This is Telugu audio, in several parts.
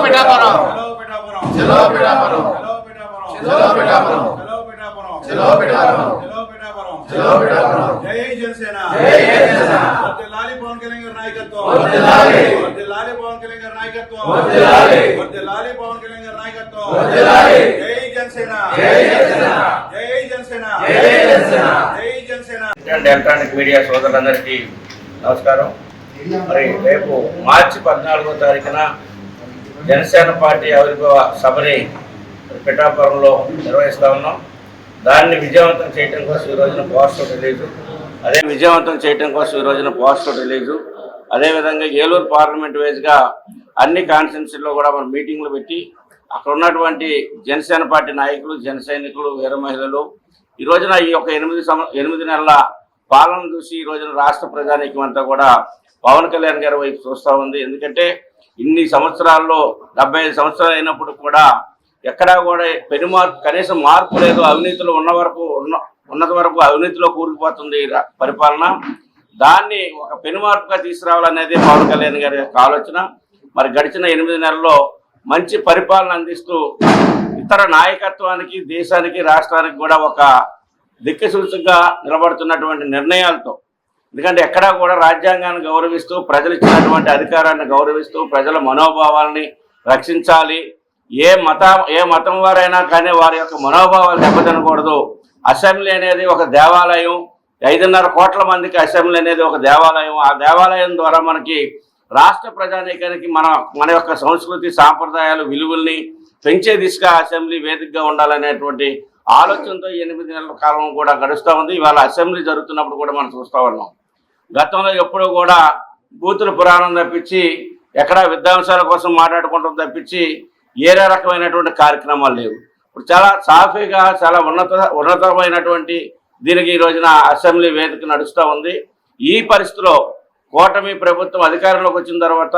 పిఠాపురం చలో పిఠాపురం చలో పిఠాపురం చలో పిఠాపురం చలో పిఠాపురం జై జనసేన వర్ధిల్లాలి పవన్ కళ్యాణ్ గారి నాయకత్వం వర్ధిల్లాలి పవన్ కళ్యాణ్ గారి నాయకత్వం వర్ధిల్లాలి పవన్ కళ్యాణ్ గారి నాయకత్వం జై జనసేన జై జనసేన జై జనసేన ఎలక్ట్రానిక్ మీడియా సోదరులందరికీ నమస్కారం. మరి రేపు మార్చి 14వ తారీఖున జనసేన పార్టీ ఆవిర్భావ సభని పిఠాపురంలో నిర్వహిస్తూ ఉన్నాం. దాన్ని విజయవంతం చేయడం కోసం ఈ రోజున పోస్టర్ రిలీజు అదేవిధంగా ఏలూరు పార్లమెంట్ వైజ్గా అన్ని కాన్స్టిట్యున్సీల్లో కూడా మనం మీటింగ్లు పెట్టి అక్కడ ఉన్నటువంటి జనసేన పార్టీ నాయకులు, జన సైనికులు, వీర మహిళలు ఈ రోజున ఈ యొక్క 8 నెలల పాలన చూసి ఈ రోజున రాష్ట్ర ప్రజానీకం అంతా కూడా పవన్ కళ్యాణ్ గారి వైపు చూస్తూ ఉంది. ఎందుకంటే ఇన్ని సంవత్సరాల్లో 75 సంవత్సరాలు అయినప్పుడు కూడా ఎక్కడా కూడా కనీసం మార్పు లేదు. అవినీతిలో ఉన్నత వరకు అవినీతిలో కూరుకుపోతుంది పరిపాలన. దాన్ని ఒక పెనుమార్పుగా తీసుకురావాలనేది పవన్ కళ్యాణ్ గారి యొక్క ఆలోచన. మరి గడిచిన 8 నెలల్లో మంచి పరిపాలన అందిస్తూ ఇతర నాయకత్వానికి, దేశానికి, రాష్ట్రానికి కూడా ఒక దిక్సూచిగా నిలబడుతున్నటువంటి నిర్ణయాలతో, ఎందుకంటే ఎక్కడా కూడా రాజ్యాంగాన్ని గౌరవిస్తూ, ప్రజలు ఇచ్చినటువంటి అధికారాన్ని గౌరవిస్తూ, ప్రజల మనోభావాల్ని రక్షించాలి. ఏ మతం వారైనా కానీ వారి యొక్క మనోభావాలు దెబ్బతినకూడదు. అసెంబ్లీ అనేది ఒక దేవాలయం. 5.5 కోట్ల మందికి అసెంబ్లీ అనేది ఒక దేవాలయం. ఆ దేవాలయం ద్వారా మనకి రాష్ట్ర ప్రజానీకానికి మన యొక్క సంస్కృతి, సాంప్రదాయాలు, విలువల్ని పెంచే దిశగా అసెంబ్లీ వేదికగా ఉండాలనేటువంటి ఆలోచనతో 8 నెలల కాలం కూడా గడుస్తూ ఉంది. ఇవాళ అసెంబ్లీ జరుగుతున్నప్పుడు కూడా మనం చూస్తూ ఉన్నాం. గతంలో ఎప్పుడూ కూడా బూతుల పురాణం తప్పించి, ఎక్కడా విద్వాంసాల కోసం మాట్లాడుకుంటాం తప్పించి ఏరే రకమైనటువంటి కార్యక్రమాలు లేవు. ఇప్పుడు చాలా సాఫీగా, చాలా ఉన్నతమైనటువంటి దీనికి ఈ రోజున అసెంబ్లీ వేదిక నడుస్తూ ఉంది. ఈ పరిస్థితిలో కూటమి ప్రభుత్వం అధికారంలోకి వచ్చిన తర్వాత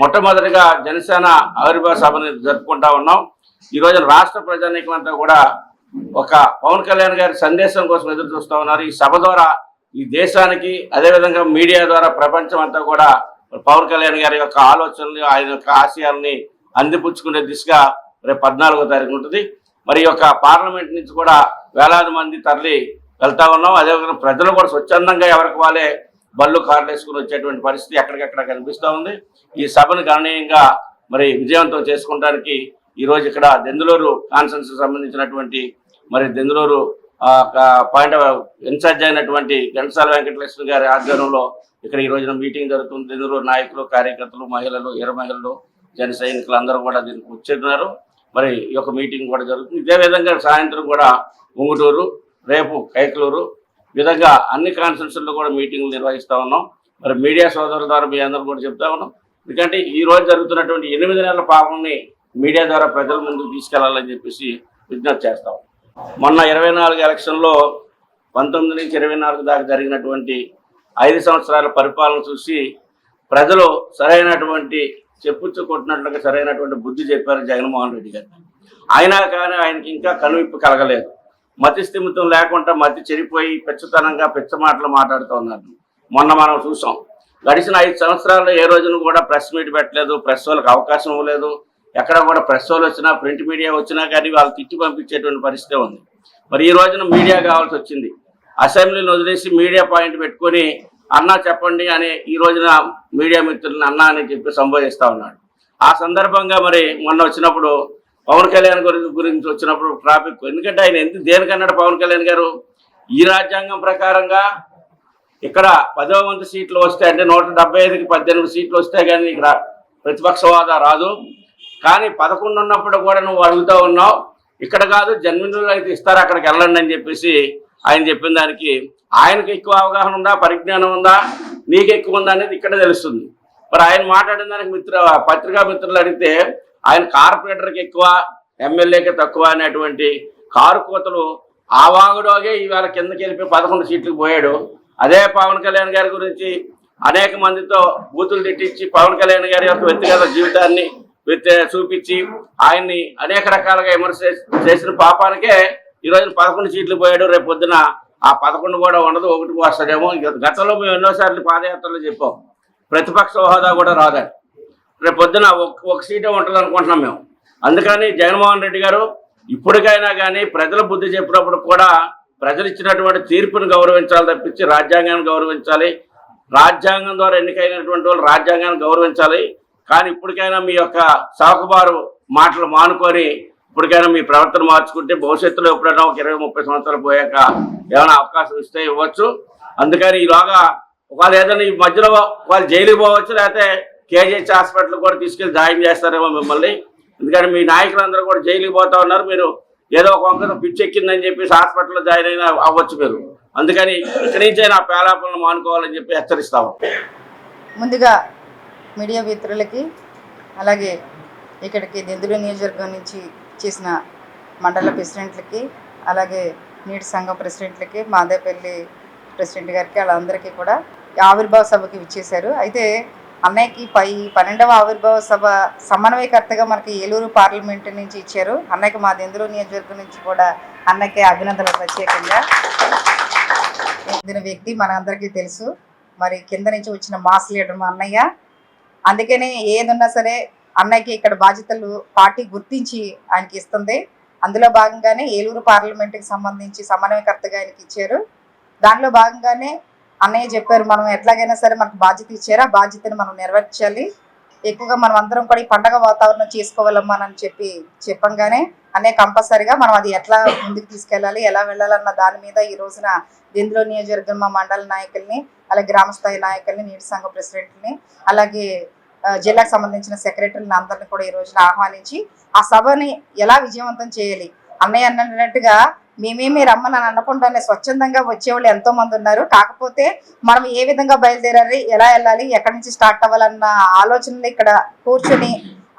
మొట్టమొదటిగా జనసేన ఆవిర్భావ సభని జరుపుకుంటా ఉన్నాం. ఈ రోజున రాష్ట్ర ప్రజానీకం అంతా కూడా ఒక పవన్ కళ్యాణ్ గారి సందేశం కోసం ఎదురు చూస్తూ ఉన్నారు. ఈ సభ ద్వారా ఈ దేశానికి, అదేవిధంగా మీడియా ద్వారా ప్రపంచం అంతా కూడా పవన్ కళ్యాణ్ గారి యొక్క ఆలోచనలు, ఆయన యొక్క ఆశయాల్ని అందిపుచ్చుకునే దిశగా రేపు 14వ తారీఖు ఉంటుంది. మరి యొక్క పార్లమెంట్ నుంచి కూడా వేలాది మంది తరలి వెళ్తా ఉన్నాం. అదేవిధంగా ప్రజలు కూడా స్వచ్ఛందంగా ఎవరికి వాళ్ళే బళ్ళు, కార్లు వేసుకుని వచ్చేటువంటి పరిస్థితి ఎక్కడికక్కడ కనిపిస్తూ ఉంది. ఈ సభను గణనీయంగా మరి విజయవంతం చేసుకోవడానికి ఈరోజు ఇక్కడ దెందులూరు కాన్స్టిట్యున్సీకి సంబంధించినటువంటి మరి దెందులూరు పాయింట్ ఇన్ఛార్జ్ అయినటువంటి ఘంటసాల వెంకటలక్ష్మి గారి ఆధ్వర్యంలో ఇక్కడ ఈ రోజున మీటింగ్ జరుగుతుంది. దెందులూరు నాయకులు, కార్యకర్తలు, మహిళలు, వీర మహిళలు, జన సైనికులు అందరూ కూడా దీనికి వచ్చేస్తున్నారు. మరి ఈ యొక్క మీటింగ్ కూడా జరుగుతుంది. ఇదే విధంగా సాయంత్రం కూడా ఉంగుటూరు, రేపు కైకలూరు, విధంగా అన్ని కాన్స్టిట్యున్సీల్లో కూడా మీటింగ్లు నిర్వహిస్తూ ఉన్నాం. మరి మీడియా సోదరుల ద్వారా మీ అందరూ కూడా చెప్తా ఉన్నాం. ఎందుకంటే ఈ రోజు జరుగుతున్నటువంటి 8 నెలల పాలనని మీడియా ద్వారా ప్రజల ముందుకు తీసుకెళ్లాలని చెప్పేసి విజ్ఞప్తి చేస్తాం. మొన్న 24 ఎలక్షన్లో 19 నుంచి 24 దాకా జరిగినటువంటి 5 సంవత్సరాల పరిపాలన చూసి ప్రజలు సరైనటువంటి చెప్పుచ్చు కొట్టినట్లుగా సరైనటువంటి బుద్ధి చెప్పారు జగన్మోహన్ రెడ్డి గారు. అయినా కానీ ఆయనకి ఇంకా కనువిప్పు కలగలేదు. మతి స్థిమితం లేకుండా మతి చెడిపోయి పెచ్చతనంగా పెచ్చ మాటలు మాట్లాడుతూ ఉన్నారు. మొన్న మనం చూసాం. గడిచిన 5 సంవత్సరాల్లో ఏ రోజున కూడా ప్రెస్ మీట్ పెట్టలేదు, ప్రెస్ వాళ్ళకి అవకాశం ఇవ్వలేదు. ఎక్కడ కూడా ప్రెస్ వాళ్ళు వచ్చినా, ప్రింట్ మీడియా వచ్చినా కానీ వాళ్ళు తిట్టి పంపించేటువంటి పరిస్థితి ఉంది. మరి ఈ రోజున మీడియా కావాల్సి వచ్చింది. అసెంబ్లీని వదిలేసి మీడియా పాయింట్ పెట్టుకొని అన్నా చెప్పండి అని ఈ రోజున మీడియా మిత్రులను అన్నా అని చెప్పి సంబోధిస్తూ ఉన్నాడు. ఆ సందర్భంగా మరి మొన్న వచ్చినప్పుడు పవన్ కళ్యాణ్ గురించి వచ్చినప్పుడు ట్రాఫిక్, ఎందుకంటే ఆయన దేనికన్నాడు పవన్ కళ్యాణ్ గారు, ఈ రాజ్యాంగం ప్రకారంగా ఇక్కడ 10వ వంతు సీట్లు వస్తాయి, అంటే 175కి 18 సీట్లు వస్తాయి కానీ ఇక్కడ ప్రతిపక్ష హోదా రాదు. కానీ 11 ఉన్నప్పుడు కూడా నువ్వు అడుగుతూ ఉన్నావు, ఇక్కడ కాదు జన్మినులు అయితే ఇస్తారు, అక్కడికి వెళ్ళండి అని చెప్పేసి ఆయన చెప్పిన దానికి ఆయనకు ఎక్కువ అవగాహన ఉందా, పరిజ్ఞానం ఉందా, నీకు ఎక్కువ ఉందా అనేది ఇక్కడ తెలుస్తుంది. మరి ఆయన మాట్లాడిన దానికి పత్రికా మిత్రులు అడిగితే ఆయన కార్పొరేటర్కి ఎక్కువ, ఎమ్మెల్యేకి తక్కువ అనేటువంటి కారు కోతలు ఆ వాగుడోగే ఇవాళ కిందకి వెళ్ళిపోయి 11 సీట్లకు పోయాడు. అదే పవన్ కళ్యాణ్ గారి గురించి అనేక మందితో బూతులు తిట్టించి పవన్ కళ్యాణ్ గారి యొక్క వ్యక్తిగత జీవితాన్ని చూపించి ఆయన్ని అనేక రకాలుగా విమర్శ చేసిన పాపానికే ఈరోజు 11 సీట్లు పోయాడు. రేపు పొద్దున ఆ 11 కూడా ఉండదు, 1 వస్తాడేమో. గతంలో మేము ఎన్నోసార్లు పాదయాత్రలు చెప్పాం ప్రతిపక్ష హోదా కూడా రాదని. రేపు పొద్దున ఒక సీటే ఉంటుంది అనుకుంటున్నాం మేము. అందుకని జగన్మోహన్ రెడ్డి గారు ఇప్పటికైనా కానీ ప్రజల బుద్ధి చెప్పినప్పుడు కూడా ప్రజలు ఇచ్చినటువంటి తీర్పును గౌరవించాలి తప్పించి రాజ్యాంగాన్ని గౌరవించాలి. రాజ్యాంగం ద్వారా ఎన్నికైనటువంటి వాళ్ళు రాజ్యాంగాన్ని గౌరవించాలి. కానీ ఇప్పటికైనా మీ యొక్క సాకుబారు మాటలు మానుకొని ఇప్పటికైనా మీ ప్రవర్తన మార్చుకుంటే భవిష్యత్తులో ఎప్పుడైనా ఒక 20-30 సంవత్సరాలు పోయాక ఏమైనా అవకాశం ఇస్తే ఇవ్వచ్చు. అందుకని ఈలోగా వాళ్ళు ఏదైనా ఈ మధ్యలో వాళ్ళు జైలుకి పోవచ్చు, లేకపోతే కేజీహెచ్ హాస్పిటల్ కూడా తీసుకెళ్ళి జాయిన్ చేస్తారేమో మిమ్మల్ని. ఎందుకంటే మీ నాయకులందరూ కూడా జైలుకి పోతా ఉన్నారు. మీరు ఏదో ఒక వంకతో పిచ్చి ఎక్కిందని చెప్పేసి హాస్పిటల్లో జాయిన్ అయినా అవ్వచ్చు మీరు. అందుకని ఇక్కడి నుంచే నా పేలాపలను మానుకోవాలని చెప్పి హెచ్చరిస్తాము. ముందుగా మీడియా మిత్రులకి, అలాగే ఇక్కడికి దెందులూరు నియోజకవర్గం నుంచి చేసిన మండల ప్రెసిడెంట్లకి, అలాగే నీటి సంఘం ప్రెసిడెంట్లకి, మాదేపల్లి ప్రెసిడెంట్ గారికి, వాళ్ళందరికీ కూడా ఆవిర్భావ సభకి విచ్చేశారు. అయితే అన్నయ్యకి 12వ ఆవిర్భావ సభ సమన్వయకర్తగా మనకి ఏలూరు పార్లమెంటు నుంచి ఇచ్చారు. అన్నయ్యకి మా దెందులూరు నియోజకవర్గం నుంచి కూడా అన్నయ్యకి అభినందనలు ప్రత్యేకంగా. చెందిన వ్యక్తి మనందరికీ తెలుసు. మరి కింద నుంచి వచ్చిన మాస్ లీడర్ మా అన్నయ్య. అందుకనే ఏదున్నా సరే అన్నయ్యకి ఇక్కడ బాధ్యతలు పార్టీ గుర్తించి ఆయనకి ఇస్తుంది. అందులో భాగంగానే ఏలూరు పార్లమెంటుకి సంబంధించి సమన్వయకర్తగా ఆయనకి ఇచ్చారు. దానిలో భాగంగానే అన్నయ్య చెప్పారు, మనం ఎట్లాగైనా సరే మనకు బాధ్యత ఇచ్చారు, ఆ బాధ్యతను మనం నెరవేర్చాలి. ఎక్కువగా మనం అందరం కూడా ఈ పండగ వాతావరణం చేసుకోవాలమ్మా అని చెప్పంగానే అన్నయ్య కంపల్సరిగా మనం అది ఎట్లా ముందుకు తీసుకెళ్ళాలి, ఎలా వెళ్ళాలన్న దాని మీద ఈ రోజున దెందులూరు నియోజకవర్గం మా మండల నాయకుల్ని, అలాగే గ్రామస్థాయి నాయకుల్ని, నీటి సంఘ ప్రెసిడెంట్ని, అలాగే జిల్లాకు సంబంధించిన సెక్రటరీని అందరిని కూడా ఈ రోజున ఆహ్వానించి ఆ సభని ఎలా విజయవంతం చేయాలి. అన్నయ్య అన్నట్టుగా మేమేమి రమ్మని అనకుండానే స్వచ్ఛందంగా వచ్చేవాళ్ళు ఎంతో మంది ఉన్నారు. కాకపోతే మనం ఏ విధంగా బయలుదేరాలి, ఎలా వెళ్ళాలి, ఎక్కడి నుంచి స్టార్ట్ అవ్వాలన్న ఆలోచనలు ఇక్కడ కూర్చొని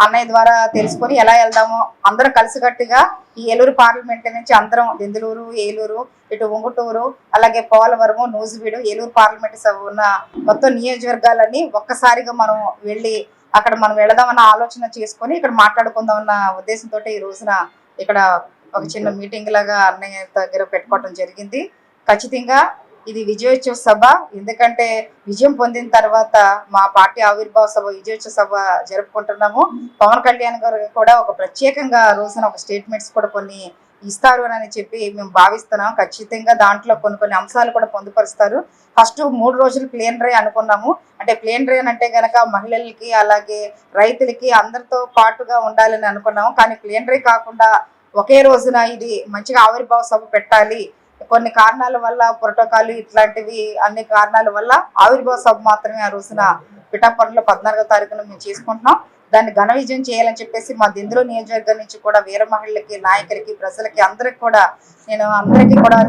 అన్నయ్య ద్వారా తెలుసుకొని ఎలా వెళ్దామో అందరం కలిసికట్టుగా ఈ ఏలూరు పార్లమెంట్ నుంచి అందరం దెందులూరు, ఏలూరు, ఇటు ఉంగుటూరు, అలాగే పోలవరము, నూజివీడు, ఏలూరు పార్లమెంట్ ఉన్న మొత్తం నియోజకవర్గాలన్నీ ఒక్కసారిగా మనం వెళ్ళి అక్కడ మనం వెళదామన్న ఆలోచన చేసుకొని ఇక్కడ మాట్లాడుకుందామన్న ఉద్దేశంతో ఈ రోజున ఇక్కడ ఒక చిన్న మీటింగ్ లాగా అన్నయ్య దగ్గర పెట్టుకోవడం జరిగింది. ఖచ్చితంగా ఇది విజయోత్సవ సభ. ఎందుకంటే విజయం పొందిన తర్వాత మా పార్టీ ఆవిర్భావ సభ, విజయోత్సవ సభ జరుపుకుంటున్నాము. పవన్ కళ్యాణ్ గారు కూడా ఒక ప్రత్యేకంగా రోజున ఒక స్టేట్మెంట్స్ కూడా కొన్ని ఇస్తారు అని చెప్పి మేము భావిస్తున్నాం. ఖచ్చితంగా దాంట్లో కొన్ని అంశాలు కూడా పొందుపరుస్తారు. ఫస్ట్ 3 రోజులు ప్లేనరీ అనుకున్నాము. అంటే ప్లేనరీ అంటే కనుక మహిళలకి, అలాగే రైతులకి అందరితో పాటుగా ఉండాలని అనుకున్నాము. కానీ ప్లేనరీ కాకుండా ఒకే రోజున ఇది మంచిగా ఆవిర్భావ సభ పెట్టాలి, కొన్ని కారణాల వల్ల ప్రోటోకాల్ ఇట్లాంటివి అన్ని కారణాల వల్ల ఆవిర్భావ సభ మాత్రమే ఆ రోజున పిఠాపురంలో 14వ తారీఖున మేము చేసుకుంటున్నాం. దాన్ని ఘన విజయం చేయాలని చెప్పేసి మా దెందులూరు నియోజకవర్గం నుంచి కూడా వీర మహిళలకి, నాయకులకి, ప్రజలకి అందరికి కూడా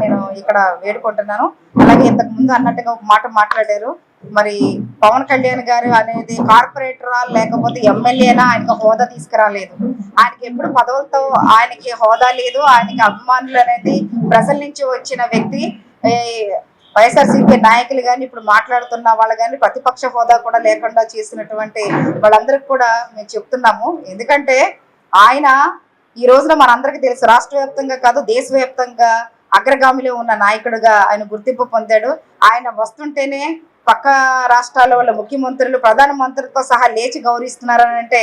నేను ఇక్కడ వేడుకుంటున్నాను. అలాగే ఇంతకు ముందు అన్నట్టుగా ఒక మాట మాట్లాడారు. మరి పవన్ కళ్యాణ్ గారు అనేది కార్పొరేటరా లేకపోతే ఎమ్మెల్యేనా, ఆయనకు హోదా తీసుకురాలేదు. ఆయనకి ఎప్పుడు పదవులతో ఆయనకి హోదా లేదు. ఆయనకి అభిమానులు అనేది ప్రజల నుంచి వచ్చిన వ్యక్తి. వైఎస్ఆర్సీపీ నాయకులు కానీ, ఇప్పుడు మాట్లాడుతున్న వాళ్ళు కానీ ప్రతిపక్ష హోదా కూడా లేకుండా చేసినటువంటి వాళ్ళందరికీ కూడా మేము చెప్తున్నాము. ఎందుకంటే ఆయన ఈ రోజున మనందరికీ తెలుసు, రాష్ట్ర వ్యాప్తంగా కాదు దేశవ్యాప్తంగా అగ్రగామిలో ఉన్న నాయకుడిగా ఆయన గుర్తింపు పొందాడు. ఆయన వస్తుంటేనే పక్క రాష్ట్రాల వాళ్ళ ముఖ్యమంత్రులు, ప్రధానమంత్రితో సహా లేచి గౌరవిస్తున్నారని అంటే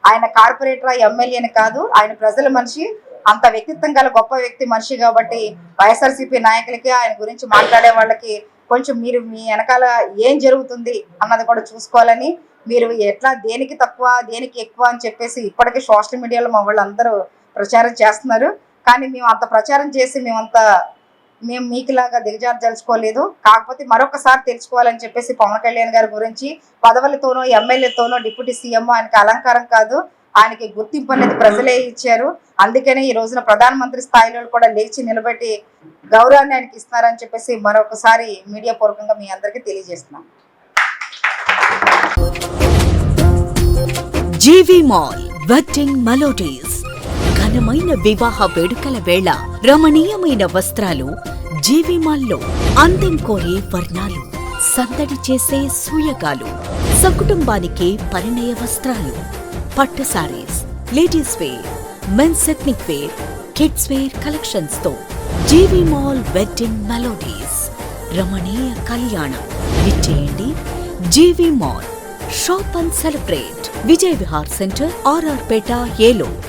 ఆయన కార్పొరేటరా, ఎమ్మెల్యేని కాదు, ఆయన ప్రజల మనిషి. అంత వ్యక్తిత్వం గల గొప్ప వ్యక్తి మనిషి. కాబట్టి వైఎస్ఆర్సీపీ నాయకులకి, ఆయన గురించి మాట్లాడే వాళ్ళకి కొంచెం మీరు మీ వెనకాల ఏం జరుగుతుంది అన్నది కూడా చూసుకోవాలని, మీరు ఎట్లా దేనికి తక్కువ దేనికి ఎక్కువ అని చెప్పేసి ఇప్పటికీ సోషల్ మీడియాలో మా వాళ్ళు అందరూ ప్రచారం చేస్తున్నారు. కానీ మేము అంత ప్రచారం చేసి మేము మీకులాగా దిగజార్చలుచుకోలేదు. కాకపోతే మరొకసారి తెలుసుకోవాలని చెప్పేసి పవన్ కళ్యాణ్ గారి గురించి పదవులతోనో, ఎమ్మెల్యేతోనో, డిప్యూటీ సీఎం ఆయనకి అలంకారం కాదు, ఆయనకి గుర్తింపు అనేది ప్రజలే ఇచ్చారు. అందుకనే ఈ రోజున ప్రధానమంత్రి స్థాయిలో కూడా లేచి నిలబెట్టి గౌరవాన్ని ఆయనకి ఇస్తున్నారని చెప్పేసి మరొకసారి మీడియా పూర్వకంగా మీ అందరికీ తెలియజేస్తున్నాం. జీవి మాల్ వెడ్డింగ్ మెలోడీస్, ఘనమైన వివాహ వేడుకల వేళ రమణీయమైన వస్త్రాలు జీవి మాల్లో, అందం కోరే వర్ణాలు, సందడి చేసే సూయగాలు, సకుటుంబానికి పరిణయ వస్త్రాలు, పట్టు sarees, ladies wear, men's ethnic wear, kids wear collections తో జీవి మాల్ వెడ్డింగ్ మెలోడీస్, రమణీయ కళ్యాణం. విచ్చేయండి GV mall, shop and celebrate Vijay Vihar centre, RR Peta, Eluru.